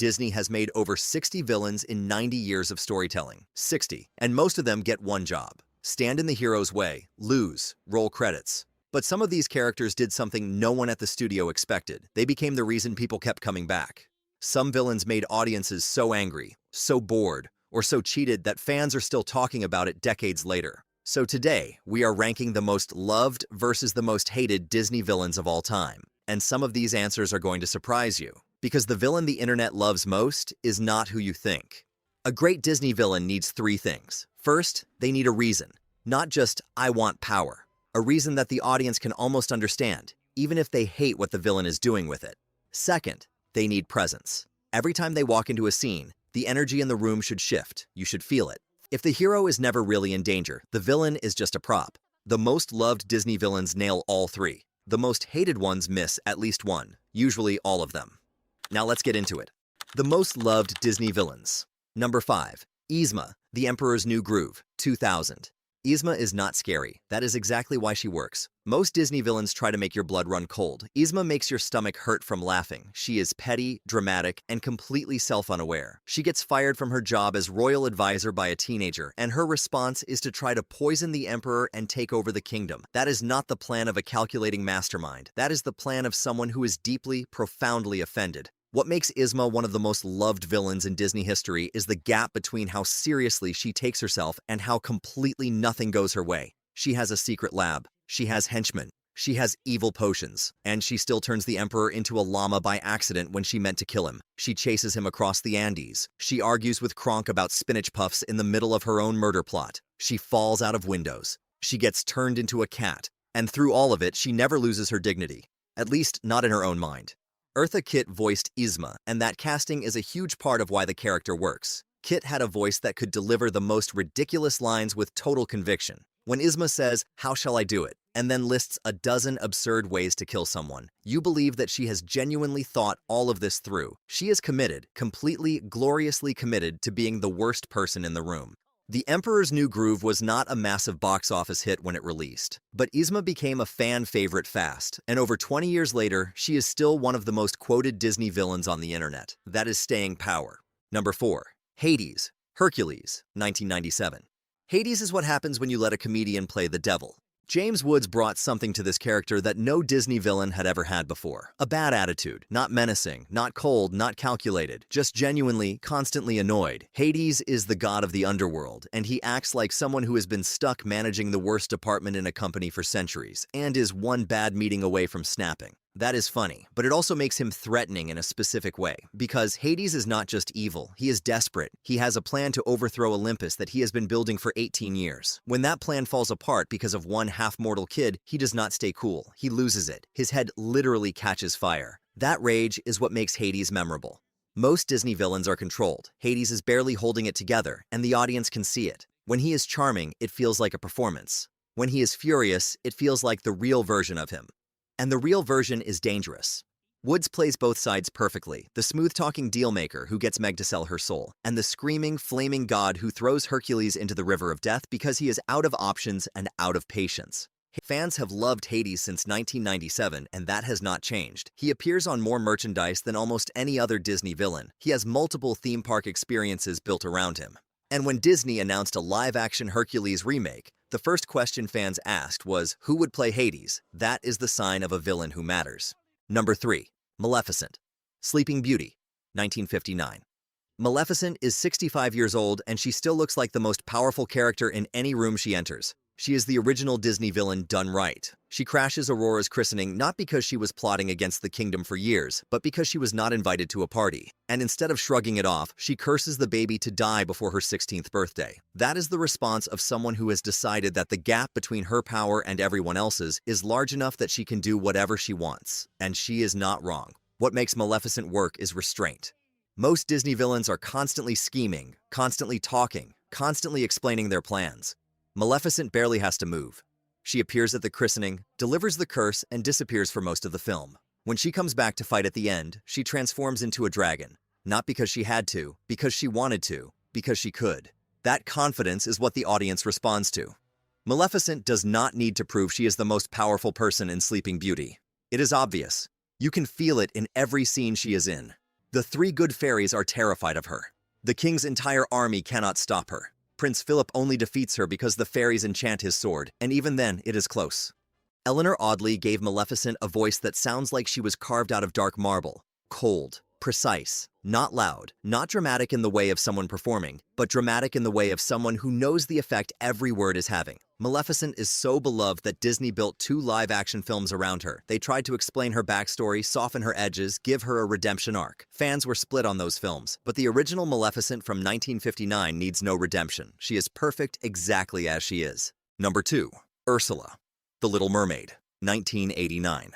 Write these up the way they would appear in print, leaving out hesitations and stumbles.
Disney has made over 60 villains in 90 years of storytelling. 60. And most of them get one job: stand in the hero's way, lose, roll credits. But some of these characters did something no one at the studio expected. They became the reason people kept coming back. Some villains made audiences so angry, so bored, or so cheated that fans are still talking about it decades later. So today, we are ranking the most loved versus the most hated Disney villains of all time. And some of these answers are going to surprise you, because the villain the internet loves most is not who you think. A great Disney villain needs three things. First, they need a reason. Not just, I want power. A reason that the audience can almost understand, even if they hate what the villain is doing with it. Second, they need presence. Every time they walk into a scene, the energy in the room should shift. You should feel it. If the hero is never really in danger, the villain is just a prop. The most loved Disney villains nail all three. The most hated ones miss at least one, usually all of them. Now let's get into it. The most loved Disney villains. Number 5. Yzma, the Emperor's New Groove, 2000. Yzma is not scary. That is exactly why she works. Most Disney villains try to make your blood run cold. Yzma makes your stomach hurt from laughing. She is petty, dramatic, and completely self-unaware. She gets fired from her job as royal advisor by a teenager, and her response is to try to poison the emperor and take over the kingdom. That is not the plan of a calculating mastermind. That is the plan of someone who is deeply, profoundly offended. What makes Yzma one of the most loved villains in Disney history is the gap between how seriously she takes herself and how completely nothing goes her way. She has a secret lab, she has henchmen, she has evil potions, and she still turns the Emperor into a llama by accident when she meant to kill him. She chases him across the Andes. She argues with Kronk about spinach puffs in the middle of her own murder plot. She falls out of windows. She gets turned into a cat. And through all of it, she never loses her dignity. At least, not in her own mind. Eartha Kitt voiced Yzma, and that casting is a huge part of why the character works. Kitt had a voice that could deliver the most ridiculous lines with total conviction. When Yzma says, "How shall I do it?" and then lists a dozen absurd ways to kill someone, you believe that she has genuinely thought all of this through. She is committed, completely, gloriously committed to being the worst person in the room. The Emperor's New Groove was not a massive box office hit when it released, but Yzma became a fan favorite fast, and over 20 years later, she is still one of the most quoted Disney villains on the internet. That is staying power. Number 4. Hades, Hercules, 1997. Hades is what happens when you let a comedian play the devil. James Woods brought something to this character that no Disney villain had ever had before. A bad attitude, not menacing, not cold, not calculated, just genuinely, constantly annoyed. Hades is the god of the underworld, and he acts like someone who has been stuck managing the worst department in a company for centuries, and is one bad meeting away from snapping. That is funny, but it also makes him threatening in a specific way, because Hades is not just evil, he is desperate. He has a plan to overthrow Olympus that he has been building for 18 years. When that plan falls apart because of one half-mortal kid, he does not stay cool. He loses it. His head literally catches fire. That rage is what makes Hades memorable. Most Disney villains are controlled. Hades is barely holding it together, and the audience can see it. When he is charming, it feels like a performance. When he is furious, it feels like the real version of him. And the real version is dangerous. Woods plays both sides perfectly, the smooth-talking dealmaker who gets Meg to sell her soul, and the screaming, flaming god who throws Hercules into the river of death because he is out of options and out of patience. Fans have loved Hades since 1997, and that has not changed. He appears on more merchandise than almost any other Disney villain. He has multiple theme park experiences built around him. And when Disney announced a live-action Hercules remake, the first question fans asked was, who would play Hades? That is the sign of a villain who matters. Number 3. Maleficent, Sleeping Beauty, 1959. Maleficent is 65 years old, and she still looks like the most powerful character in any room she enters. She is the original Disney villain done right. She crashes Aurora's christening not because she was plotting against the kingdom for years, but because she was not invited to a party. And instead of shrugging it off, she curses the baby to die before her 16th birthday. That is the response of someone who has decided that the gap between her power and everyone else's is large enough that she can do whatever she wants. And she is not wrong. What makes Maleficent work is restraint. Most Disney villains are constantly scheming, constantly talking, constantly explaining their plans. Maleficent barely has to move. She appears at the christening, delivers the curse, and disappears for most of the film. When she comes back to fight at the end, she transforms into a dragon. Not because she had to, because she wanted to, because she could. That confidence is what the audience responds to. Maleficent does not need to prove she is the most powerful person in Sleeping Beauty. It is obvious. You can feel it in every scene she is in. The three good fairies are terrified of her. The king's entire army cannot stop her. Prince Philip only defeats her because the fairies enchant his sword, and even then, it is close. Eleanor Audley gave Maleficent a voice that sounds like she was carved out of dark marble. Cold, precise, not loud, not dramatic in the way of someone performing, but dramatic in the way of someone who knows the effect every word is having. Maleficent is so beloved that Disney built 2 live-action films around her. They tried to explain her backstory, soften her edges, give her a redemption arc. Fans were split on those films, but the original Maleficent from 1959 needs no redemption. She is perfect exactly as she is. Number 2. Ursula, The Little Mermaid, 1989.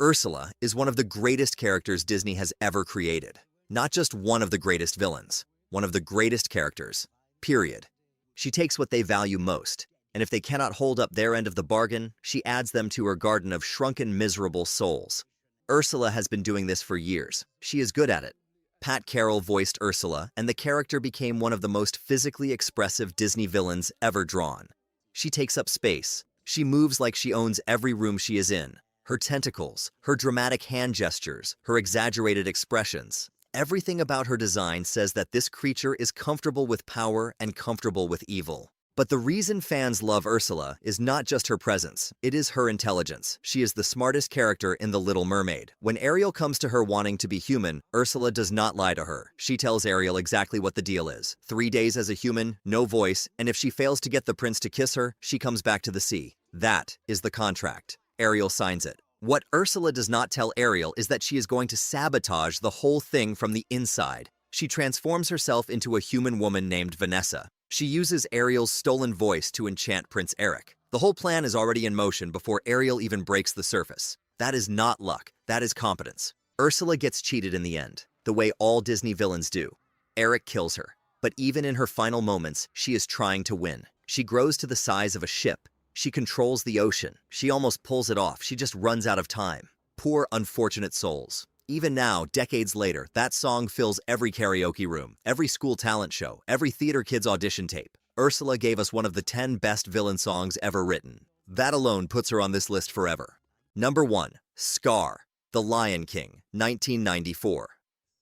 Ursula is one of the greatest characters Disney has ever created. Not just one of the greatest villains, one of the greatest characters, period. She takes what they value most, and if they cannot hold up their end of the bargain, she adds them to her garden of shrunken, miserable souls. Ursula has been doing this for years. She is good at it. Pat Carroll voiced Ursula, and the character became one of the most physically expressive Disney villains ever drawn. She takes up space. She moves like she owns every room she is in. Her tentacles, her dramatic hand gestures, her exaggerated expressions. Everything about her design says that this creature is comfortable with power and comfortable with evil. But the reason fans love Ursula is not just her presence, it is her intelligence. She is the smartest character in The Little Mermaid. When Ariel comes to her wanting to be human, Ursula does not lie to her. She tells Ariel exactly what the deal is. 3 days as a human, no voice, and if she fails to get the prince to kiss her, she comes back to the sea. That is the contract. Ariel signs it. What Ursula does not tell Ariel is that she is going to sabotage the whole thing from the inside. She transforms herself into a human woman named Vanessa. She uses Ariel's stolen voice to enchant Prince Eric. The whole plan is already in motion before Ariel even breaks the surface. That is not luck, that is competence. Ursula gets cheated in the end, the way all Disney villains do. Eric kills her, but even in her final moments, she is trying to win. She grows to the size of a ship. She controls the ocean. She almost pulls it off. She just runs out of time. Poor, unfortunate souls. Even now, decades later, that song fills every karaoke room, every school talent show, every theater kid's audition tape. Ursula gave us one of the 10 best villain songs ever written. That alone puts her on this list forever. Number 1. Scar, The Lion King, 1994.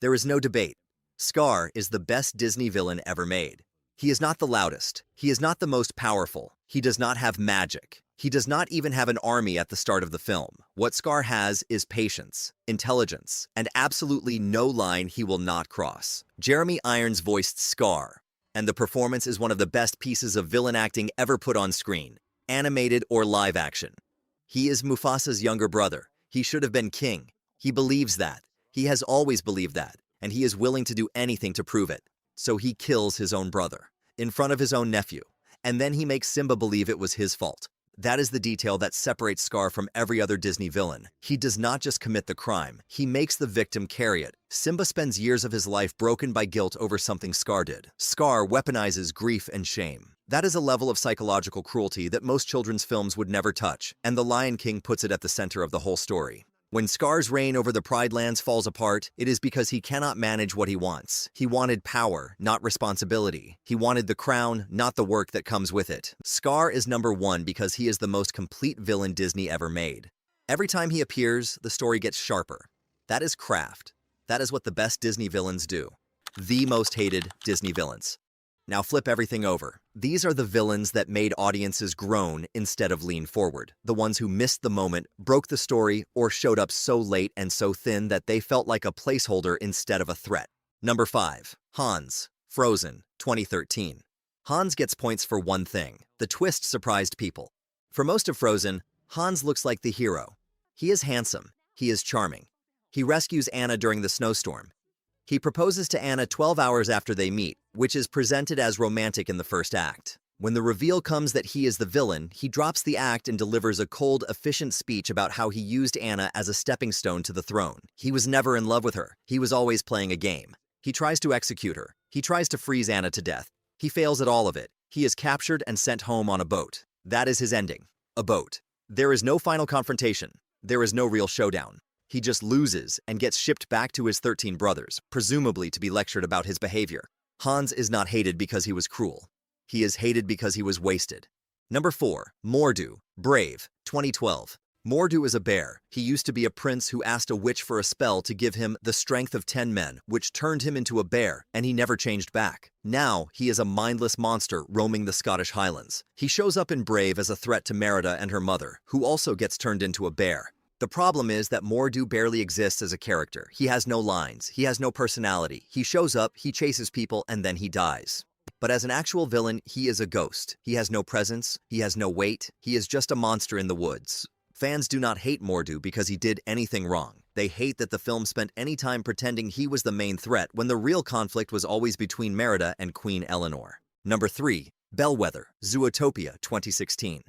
There is no debate. Scar is the best Disney villain ever made. He is not the loudest. He is not the most powerful. He does not have magic. He does not even have an army at the start of the film. What Scar has is patience, intelligence, and absolutely no line he will not cross. Jeremy Irons voiced Scar, and the performance is one of the best pieces of villain acting ever put on screen, animated or live action. He is Mufasa's younger brother. He should have been king. He believes that. He has always believed that, and he is willing to do anything to prove it. So he kills his own brother, in front of his own nephew, and then he makes Simba believe it was his fault. That is the detail that separates Scar from every other Disney villain. He does not just commit the crime, he makes the victim carry it. Simba spends years of his life broken by guilt over something Scar did. Scar weaponizes grief and shame. That is a level of psychological cruelty that most children's films would never touch, and The Lion King puts it at the center of the whole story. When Scar's reign over the Pride Lands falls apart, it is because he cannot manage what he wants. He wanted power, not responsibility. He wanted the crown, not the work that comes with it. Scar is number 1 because he is the most complete villain Disney ever made. Every time he appears, the story gets sharper. That is craft. That is what the best Disney villains do. The most hated Disney villains. Now flip everything over. These are the villains that made audiences groan instead of lean forward. The ones who missed the moment, broke the story, or showed up so late and so thin that they felt like a placeholder instead of a threat. Number 5. Hans, Frozen, 2013. Hans gets points for one thing. The twist surprised people. For most of Frozen, Hans looks like the hero. He is handsome. He is charming. He rescues Anna during the snowstorm. He proposes to Anna 12 hours after they meet, which is presented as romantic in the first act. When the reveal comes that he is the villain, he drops the act and delivers a cold, efficient speech about how he used Anna as a stepping stone to the throne. He was never in love with her. He was always playing a game. He tries to execute her. He tries to freeze Anna to death. He fails at all of it. He is captured and sent home on a boat. That is his ending. A boat. There is no final confrontation. There is no real showdown. He just loses and gets shipped back to his 13 brothers, presumably to be lectured about his behavior. Hans is not hated because he was cruel. He is hated because he was wasted. Number 4. Mordu, Brave, 2012. Mor'du is a bear. He used to be a prince who asked a witch for a spell to give him the strength of 10 men, which turned him into a bear, and he never changed back. Now, he is a mindless monster roaming the Scottish Highlands. He shows up in Brave as a threat to Merida and her mother, who also gets turned into a bear. The problem is that Mor'du barely exists as a character. He has no lines, he has no personality. He shows up, he chases people, and then he dies. But as an actual villain, he is a ghost. He has no presence, he has no weight, he is just a monster in the woods. Fans do not hate Mor'du because he did anything wrong. They hate that the film spent any time pretending he was the main threat when the real conflict was always between Merida and Queen Eleanor. Number 3. Bellwether, Zootopia 2016.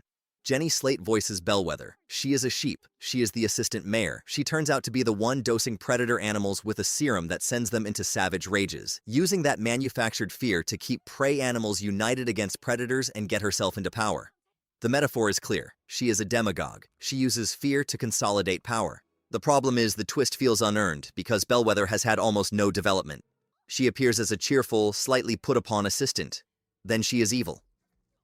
Jenny Slate voices Bellwether. She is a sheep. She is the assistant mayor. She turns out to be the one dosing predator animals with a serum that sends them into savage rages, using that manufactured fear to keep prey animals united against predators and get herself into power. The metaphor is clear. She is a demagogue. She uses fear to consolidate power. The problem is the twist feels unearned because Bellwether has had almost no development. She appears as a cheerful, slightly put-upon assistant. Then she is evil.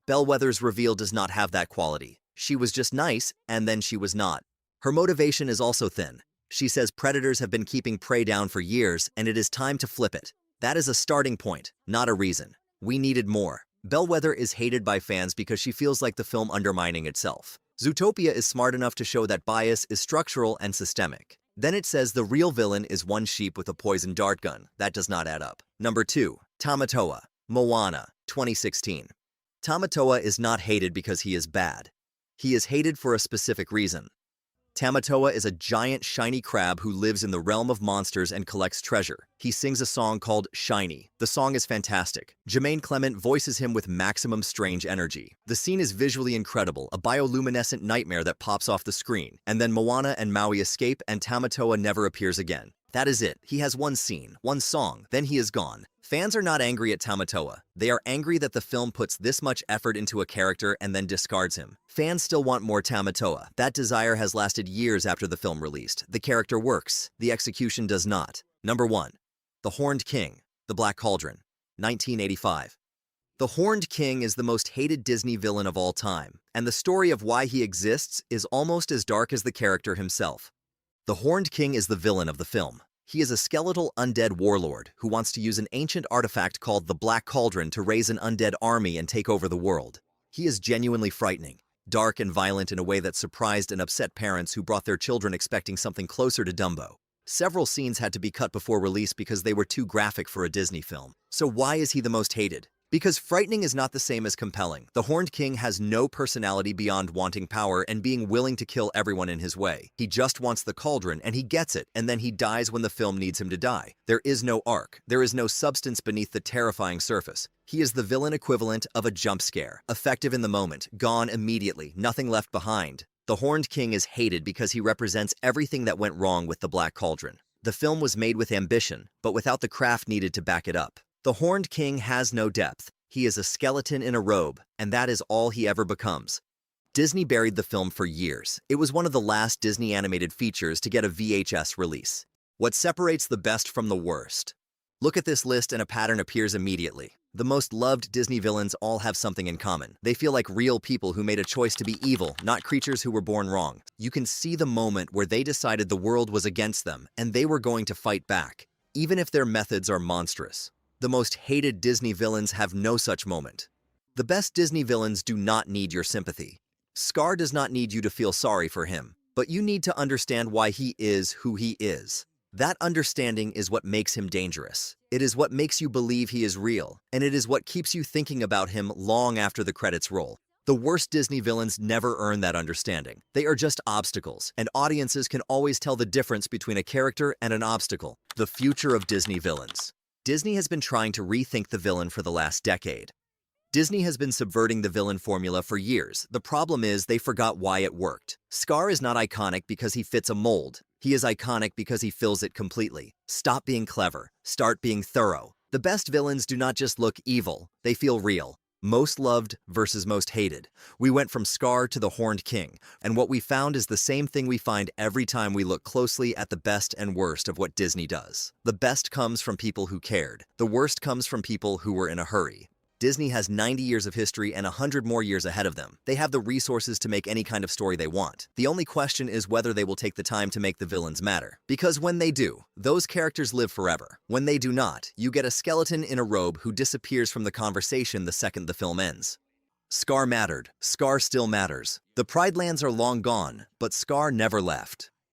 Bellwether's reveal does not have that quality. She was just nice, and then she was not. Her motivation is also thin. She says predators have been keeping prey down for years, and it is time to flip it. That is a starting point, not a reason. We needed more. Bellwether is hated by fans because she feels like the film undermining itself. Zootopia is smart enough to show that bias is structural and systemic. Then it says the real villain is one sheep with a poison dart gun. That does not add up. Number 2. Tamatoa, Moana, 2016. Tamatoa is not hated because he is bad. He is hated for a specific reason. Tamatoa is a giant shiny crab who lives in the realm of monsters and collects treasure. He sings a song called Shiny. The song is fantastic. Jermaine Clement voices him with maximum strange energy. The scene is visually incredible, a bioluminescent nightmare that pops off the screen. And then Moana and Maui escape and Tamatoa never appears again. That is it. He has one scene, one song, then he is gone. Fans are not angry at Tamatoa. They are angry that the film puts this much effort into a character and then discards him. Fans still want more Tamatoa. That desire has lasted years after the film released. The character works. The execution does not. Number 1. The Horned King, The Black Cauldron, 1985. The Horned King is the most hated Disney villain of all time, and the story of why he exists is almost as dark as the character himself. The Horned King is the villain of the film. He is a skeletal undead warlord who wants to use an ancient artifact called the Black Cauldron to raise an undead army and take over the world. He is genuinely frightening, dark and violent in a way that surprised and upset parents who brought their children expecting something closer to Dumbo. Several scenes had to be cut before release because they were too graphic for a Disney film. So why is he the most hated? Because frightening is not the same as compelling. The Horned King has no personality beyond wanting power and being willing to kill everyone in his way. He just wants the cauldron, and he gets it, and then he dies when the film needs him to die. There is no arc. There is no substance beneath the terrifying surface. He is the villain equivalent of a jump scare, effective in the moment, gone immediately, nothing left behind. The Horned King is hated because he represents everything that went wrong with the Black Cauldron. The film was made with ambition, but without the craft needed to back it up. The Horned King has no depth. He is a skeleton in a robe, and that is all he ever becomes. Disney buried the film for years. It was one of the last Disney animated features to get a VHS release. What separates the best from the worst? Look at this list and a pattern appears immediately. The most loved Disney villains all have something in common. They feel like real people who made a choice to be evil, not creatures who were born wrong. You can see the moment where they decided the world was against them, and they were going to fight back, even if their methods are monstrous. The most hated Disney villains have no such moment. The best Disney villains do not need your sympathy. Scar does not need you to feel sorry for him, but you need to understand why he is who he is. That understanding is what makes him dangerous. It is what makes you believe he is real, and it is what keeps you thinking about him long after the credits roll. The worst Disney villains never earn that understanding. They are just obstacles, and audiences can always tell the difference between a character and an obstacle. The future of Disney villains. Disney has been trying to rethink the villain for the last decade. Disney has been subverting the villain formula for years. The problem is they forgot why it worked. Scar is not iconic because he fits a mold. He is iconic because he fills it completely. Stop being clever. Start being thorough. The best villains do not just look evil. They feel real. Most loved versus most hated. We went from Scar to the Horned King, and what we found is the same thing we find every time we look closely at the best and worst of what Disney does. The best comes from people who cared. The worst comes from people who were in a hurry. Disney has 90 years of history and 100 more years ahead of them. They have the resources to make any kind of story they want. The only question is whether they will take the time to make the villains matter. Because when they do, those characters live forever. When they do not, you get a skeleton in a robe who disappears from the conversation the second the film ends. Scar mattered. Scar still matters. The Pride Lands are long gone, but Scar never left.